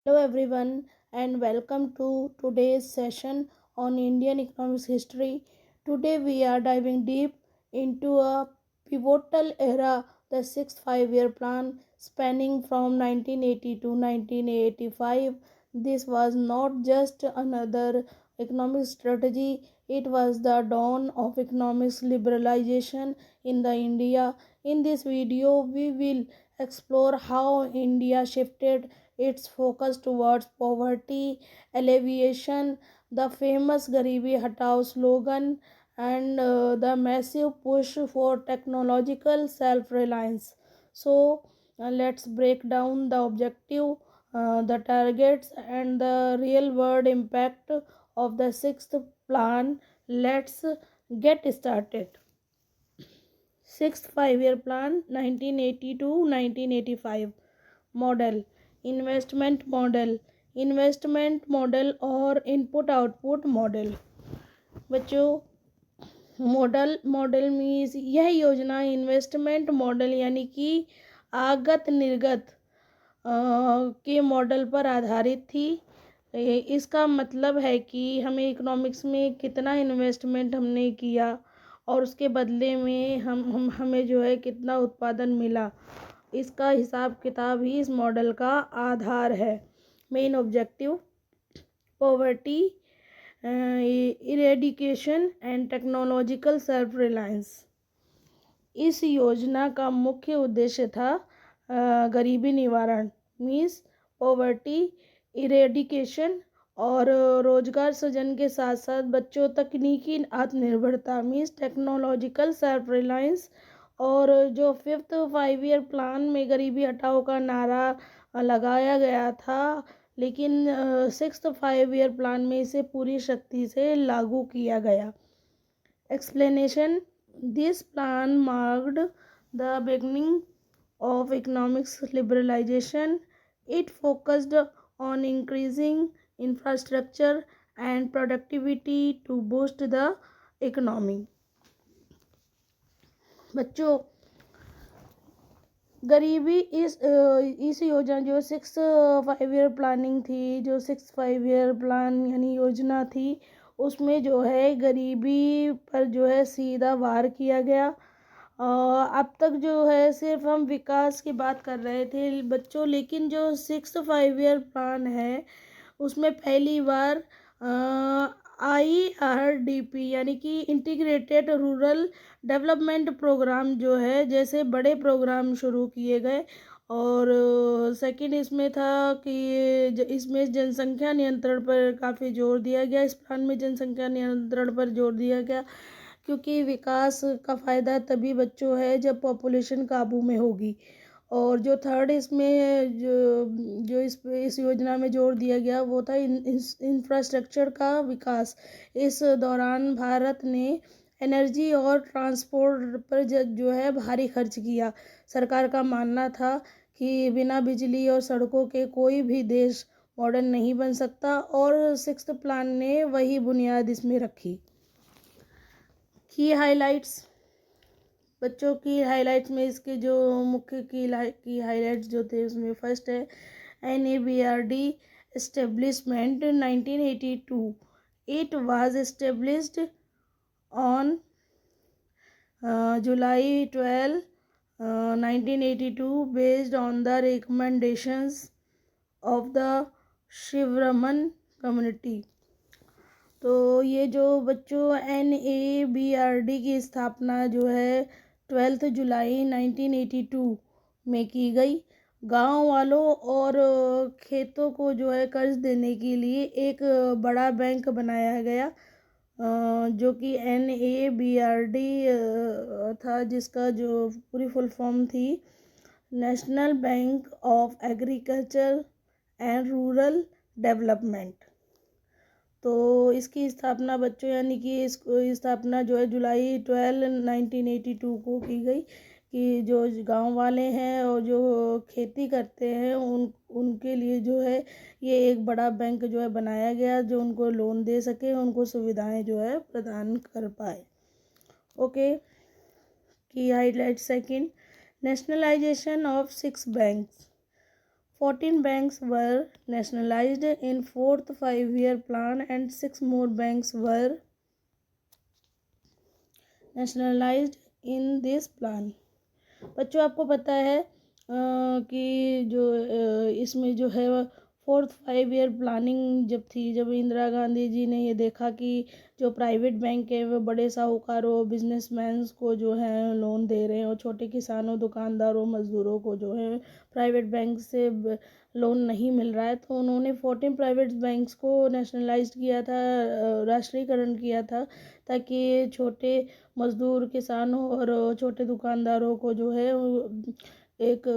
Hello everyone and welcome to today's session on Indian economics history. Today we are diving deep into a pivotal era, the sixth five-year plan spanning from 1980 to 1985. This was not just another economic strategy, it was the dawn of economics liberalization in the India. In this video we will explore how India shifted its focus towards poverty alleviation, the famous Garibi Hatao slogan, and the massive push for technological self reliance. So, let's break down the objective, the targets, and the real world impact of the sixth plan. Let's get started. Sixth five-year plan 1980 to 1985 model investment model और input output model. बच्चों, model means यह योजना investment model यानी कि आगत निर्गत के model पर आधारित थी। इसका मतलब है कि हमें इकोनॉमिक्स में कितना इन्वेस्टमेंट हमने किया और उसके बदले में हमें जो है कितना उत्पादन मिला, इसका हिसाब किताब ही इस मॉडल का आधार है। Main objective poverty eradication and technological self reliance. इस योजना का मुख्य उद्देश्य था गरीबी निवारण मीन्स पॉवर्टी इरेडिकेशन और रोजगार सृजन के साथ साथ बच्चों तकनीकी आत्मनिर्भरता मीन्स टेक्नोलॉजिकल सेल्फ रिलायंस। और जो फिफ्थ फाइव ईयर प्लान में गरीबी हटाओ का नारा लगाया गया था, लेकिन सिक्स्थ फाइव ईयर प्लान में इसे पूरी शक्ति से लागू किया गया। Explanation this plan marked the beginning of economics liberalization. It focused on increasing infrastructure and productivity to boost the economy. बच्चों, गरीबी इस योजना जो सिक्स फाइव ईयर प्लानिंग थी, जो सिक्स फाइव ईयर प्लान यानी योजना थी, उसमें जो है गरीबी पर जो है सीधा वार किया गया। अब तक जो है सिर्फ हम विकास की बात कर रहे थे बच्चों, लेकिन जो सिक्स फाइव ईयर प्लान है उसमें पहली बार IRDP यानी कि इंटीग्रेटेड रूरल डेवलपमेंट प्रोग्राम जो है जैसे बड़े प्रोग्राम शुरू किए गए। और सेकंड इसमें था कि इसमें जनसंख्या नियंत्रण पर काफ़ी जोर दिया गया। इस प्लान में जनसंख्या नियंत्रण पर जोर दिया गया क्योंकि विकास का फ़ायदा तभी बच्चों है जब पॉपुलेशन काबू में होगी। और जो थर्ड इसमें जो इस योजना में जोर दिया गया वो था इंफ्रास्ट्रक्चर का विकास। इस दौरान भारत ने एनर्जी और ट्रांसपोर्ट पर जो है भारी खर्च किया। सरकार का मानना था कि बिना बिजली और सड़कों के कोई भी देश मॉडर्न नहीं बन सकता, और सिक्स्थ प्लान ने वही बुनियाद इसमें रखी। की हाइलाइट्स बच्चों की हाइलाइट्स में इसके जो मुख्य की हाइलाइट्स जो थे उसमें फर्स्ट है NABRD establishment 1982। It was established on July 12 1982 based on the recommendations of the Sivaraman community. तो ये जो बच्चों NABRD की स्थापना जो है 12 जुलाई 1982 में की गई। गांव वालों और खेतों को जो है कर्ज देने के लिए एक बड़ा बैंक बनाया गया जो कि NABRD था, जिसका जो पूरी फुल फॉर्म थी national bank of agriculture and rural development. तो इसकी स्थापना बच्चों यानी कि इसको स्थापना जो है जुलाई 12 1982 को की गई कि जो गांव वाले हैं और जो खेती करते हैं उनके लिए जो है ये एक बड़ा बैंक जो है बनाया गया जो उनको लोन दे सके, उनको सुविधाएं जो है प्रदान कर पाए। ओके, की highlight second nationalisation of 6 banks. 14 banks were nationalized in fourth 5-year plan and 6 more banks were nationalized in this plan. बच्चों आपको पता है कि जो इसमें जो है फोर्थ 5-year प्लानिंग जब थी, जब इंदिरा गांधी जी ने ये देखा कि जो प्राइवेट बैंक है वो बड़े साहूकारों बिजनेसमैन को जो है लोन दे रहे हैं और छोटे किसानों दुकानदारों मज़दूरों को जो है प्राइवेट बैंक से लोन नहीं मिल रहा है, तो उन्होंने 14 प्राइवेट बैंक्स को नेशनलाइज किया था, राष्ट्रीयकरण किया था, ताकि छोटे मज़दूर किसानों और छोटे दुकानदारों को जो है एक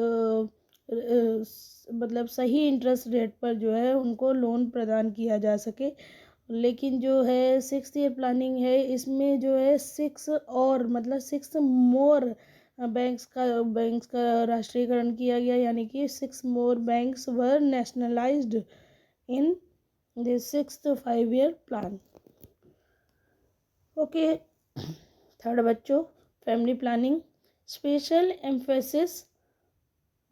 मतलब सही इंटरेस्ट रेट पर जो है उनको लोन प्रदान किया जा सके। लेकिन जो है 6th ईयर प्लानिंग है, इसमें जो है 6 और मतलब 6 मोर बैंक्स का राष्ट्रीयकरण किया गया, यानी कि 6 more banks were nationalised in the 6th 5-year plan. Okay, third बच्चों, family planning. Special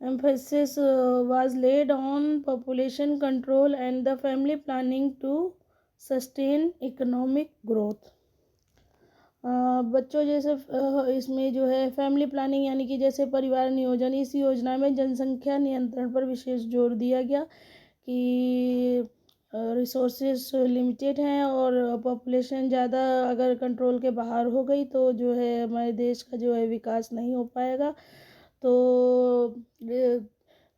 emphasis was laid on population control and the family planning to sustain economic growth. बच्चों जैसे इसमें जो है फैमिली प्लानिंग यानी कि जैसे परिवार नियोजन, इस योजना में जनसंख्या नियंत्रण पर विशेष जोर दिया गया कि रिसोर्सेस लिमिटेड हैं और पॉपुलेशन ज़्यादा अगर कंट्रोल के बाहर हो गई तो जो है हमारे देश का जो है विकास नहीं हो पाएगा। तो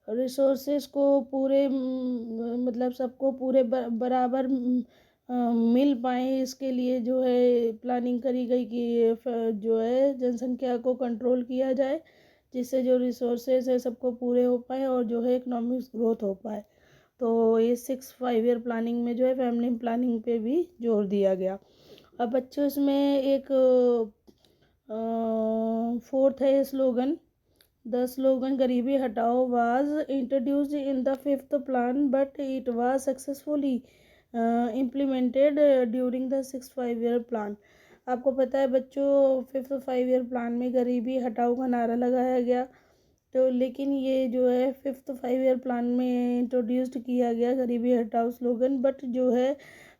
रिसोर्सेस को पूरे मतलब सबको पूरे बराबर मिल पाए, इसके लिए जो है प्लानिंग करी गई कि जो है जनसंख्या को कंट्रोल किया जाए, जिससे जो रिसोर्सेज है सबको पूरे हो पाए और जो है इकोनॉमिक ग्रोथ हो पाए। तो ये 6 5-year प्लानिंग में जो है फैमिली प्लानिंग पे भी जोर दिया गया। अब बच्चों इसमें एक फोर्थ है स्लोगन। द स्लोगन गरीबी हटाओ was introduced in the 5th plan but it was successfully implemented during the 6th 5-year plan. आपको पता है बच्चों 5th 5-year प्लान में गरीबी हटाओ का नारा लगाया गया, तो लेकिन ये जो है 5th 5-year प्लान में इंट्रोड्यूस्ड किया गया गरीबी हटाओ स्लोगन, बट जो है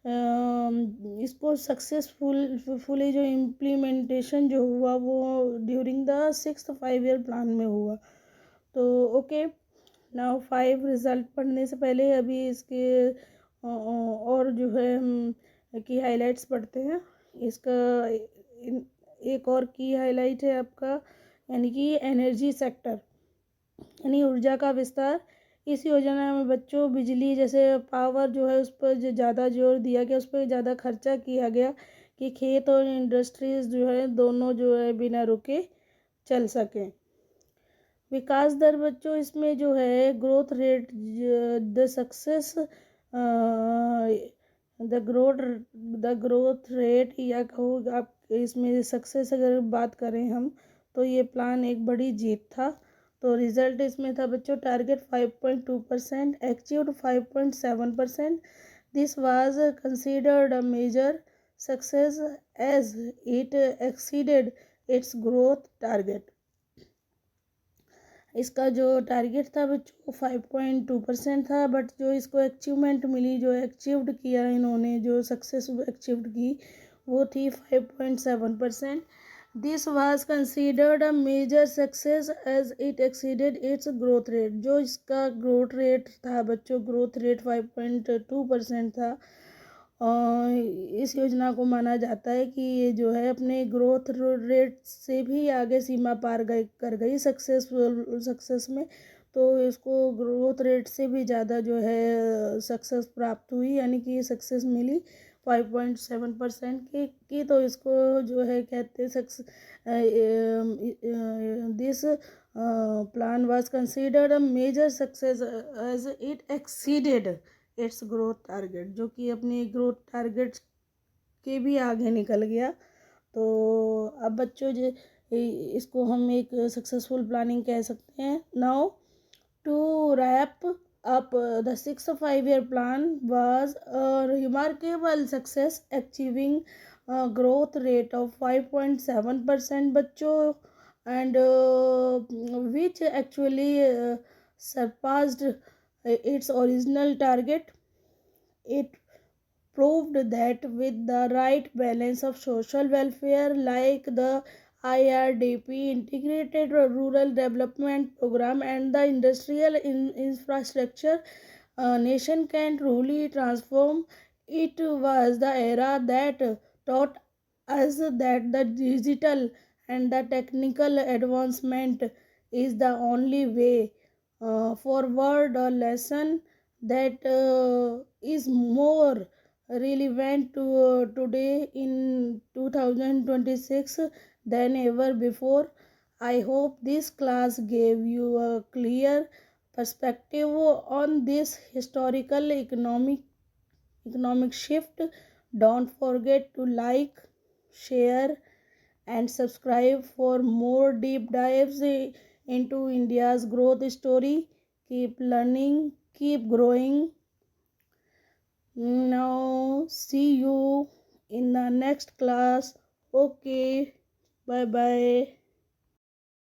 इसको सक्सेसफुली जो इम्प्लीमेंटेशन जो हुआ वो during the 6th 5-year plan में हुआ। तो ओके, नाउ 5 रिजल्ट पढ़ने से पहले अभी इसके और जो है हम की हाइलाइट्स पढ़ते हैं। इसका एक और की हाईलाइट है आपका, यानी कि एनर्जी सेक्टर यानी ऊर्जा का विस्तार। इस योजना में बच्चों बिजली जैसे पावर जो है उस पर जो ज़्यादा जोर दिया गया, उस पर ज़्यादा खर्चा किया गया कि खेत और इंडस्ट्रीज जो है दोनों जो है बिना रुके चल सकें। विकास दर बच्चों इसमें जो है growth rate, the success the growth rate, या कहो आप इसमें सक्सेस अगर बात करें हम तो ये प्लान एक बड़ी जीत था। तो रिजल्ट इसमें था बच्चों, target 5.2%, achieved 5.7%। This was considered a major success as it exceeded its growth target. इसका जो टारगेट था बच्चों 5.2% था, बट जो इसको अचीवमेंट मिली, जो अचीव्ड किया इन्होंने, जो सक्सेस अचीव्ड की वो थी 5.7%। This was considered a major success as it exceeded its growth rate. जो इसका ग्रोथ रेट था बच्चों, ग्रोथ रेट 5.2% था। इस योजना को माना जाता है कि ये जो है अपने ग्रोथ रेट से भी आगे सीमा पार कर गई सक्सेस में। तो इसको ग्रोथ रेट से भी ज़्यादा जो है सक्सेस प्राप्त हुई, यानी कि सक्सेस मिली 5.7% की। तो इसको जो है कहते हैं this plan was considered a major success as it exceeded its growth target, जो कि अपने ग्रोथ टारगेट के भी आगे निकल गया। तो अब बच्चों जो इसको हम एक सक्सेसफुल प्लानिंग कह सकते हैं। Now to wrap up, the 6th 5-year plan was a remarkable success, achieving a growth rate of 5.7% बच्चों, and which actually surpassed its original target. It proved that with the right balance of social welfare, like the IRDP, Integrated Rural Development Program, and the industrial infrastructure, a nation can truly transform. It was the era that taught us that the digital and the technical advancement is the only way forward, a lesson that is more relevant to today in 2026 than ever before. I hope this class gave you a clear perspective on this historical economic shift. Don't forget to like, share, and subscribe for more deep dives into India's growth story. Keep learning, keep growing. Now, see you in the next class. Okay, bye bye.